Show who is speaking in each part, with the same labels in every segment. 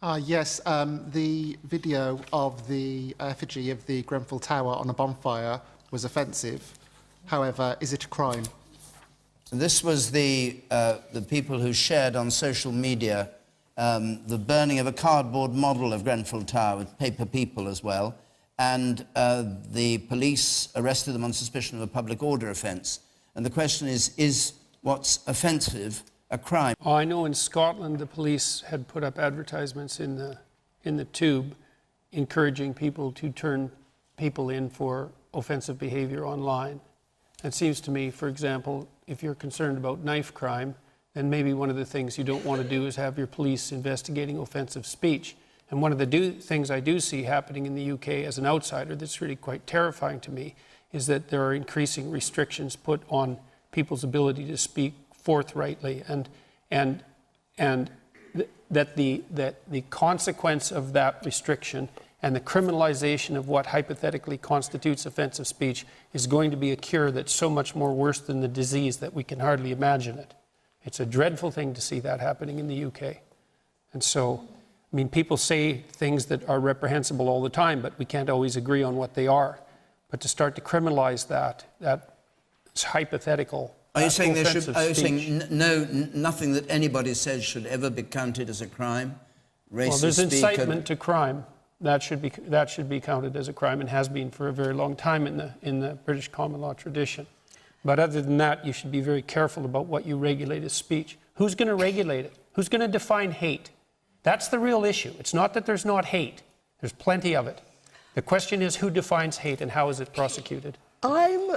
Speaker 1: Yes, the video of the effigy of the Grenfell Tower on a bonfire was offensive. However, is it a crime?
Speaker 2: This was the people who shared on social media the burning of a cardboard model of Grenfell Tower with paper people as well, and the police arrested them on suspicion of a public order offence. And the question is what's offensive a crime?
Speaker 3: Oh, I know in Scotland the police had put up advertisements in the tube encouraging people to turn people in for offensive behaviour online. It seems to me, for example, if you're concerned about knife crime, then maybe one of the things you don't want to do is have your police investigating offensive speech. And one of the things I do see happening in the UK as an outsider that's really quite terrifying to me is that there are increasing restrictions put on people's ability to speak forthrightly, and that the consequence of that restriction and the criminalization of what hypothetically constitutes offensive speech is going to be a cure that's so much more worse than the disease that we can hardly imagine it. It's a dreadful thing to see that happening in the UK. And so, I mean, people say things that are reprehensible all the time, but we can't always agree on what they are. But to start to criminalize that's hypothetical.
Speaker 2: Are you saying nothing that anybody says should ever be counted as a crime? Racist
Speaker 3: well, there's incitement to crime. That should be counted as a crime and has been for a very long time in the British common law tradition. But other than that, you should be very careful about what you regulate as speech. Who's going to regulate it? Who's going to define hate? That's the real issue. It's not that there's not hate. There's plenty of it. The question is who defines hate and how is it prosecuted?
Speaker 4: I'm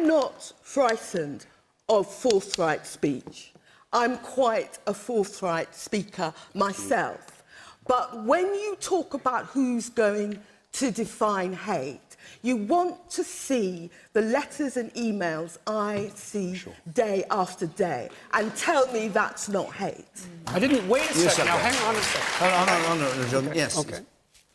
Speaker 4: not frightened of forthright speech. I'm quite a forthright speaker myself. But when you talk about who's going to define hate, you want to see the letters and emails I see day after day and tell me that's not hate.
Speaker 3: I didn't wait a second. Now, hang on a second.
Speaker 2: Jordan. Okay. Yes. Okay.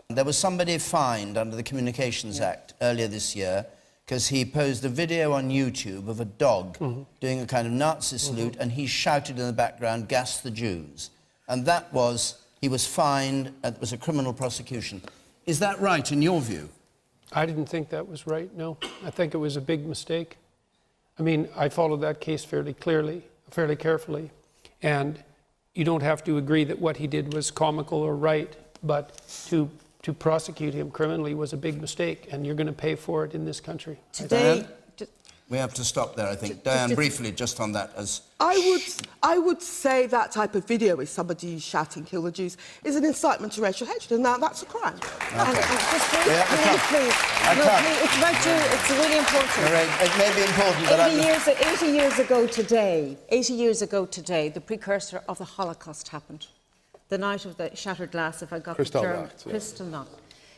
Speaker 2: There was somebody fined under the Communications Act earlier this year because he posed a video on YouTube of a dog doing a kind of Nazi salute, and he shouted in the background, "Gas the Jews." And he was fined, it was a criminal prosecution. Is that right, in your view?
Speaker 3: I didn't think that was right, no. I think it was a big mistake. I mean, I followed that case fairly carefully, and you don't have to agree that what he did was comical or right, but to prosecute him criminally was a big mistake, and you're going to pay for it in this country.
Speaker 2: Today, we have to stop there, I think. Diane, briefly, just on that.
Speaker 4: I would say that type of video with somebody shouting "kill the Jews" is an incitement to racial hatred, and now that's a crime.
Speaker 5: Okay. And just please. It's about you. It's really important.
Speaker 2: It may be important, but
Speaker 5: 80 years ago today, the precursor of the Holocaust happened. The night of the shattered glass, if I got the term. Kristallnacht.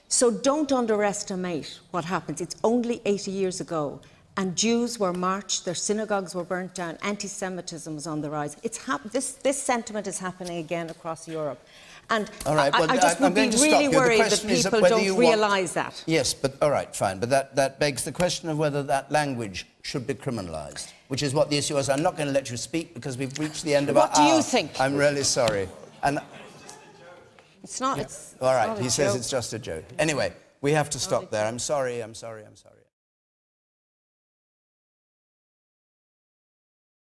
Speaker 5: So don't underestimate what happens. It's only 80 years ago. And Jews were marched, their synagogues were burnt down, anti-Semitism was on the rise. This sentiment is happening again across Europe. And
Speaker 2: all right, well,
Speaker 5: I just would be really worried that people don't realise that.
Speaker 2: Yes, but all right, fine. But that begs the question of whether that language should be criminalised, which is what the issue is. I'm not going to let you speak because we've reached the end of our hour.
Speaker 5: What do you think?
Speaker 2: I'm really sorry. And
Speaker 5: it's not.
Speaker 2: Yeah. All right, he says it's just a joke. Anyway, we have to stop there. I'm sorry.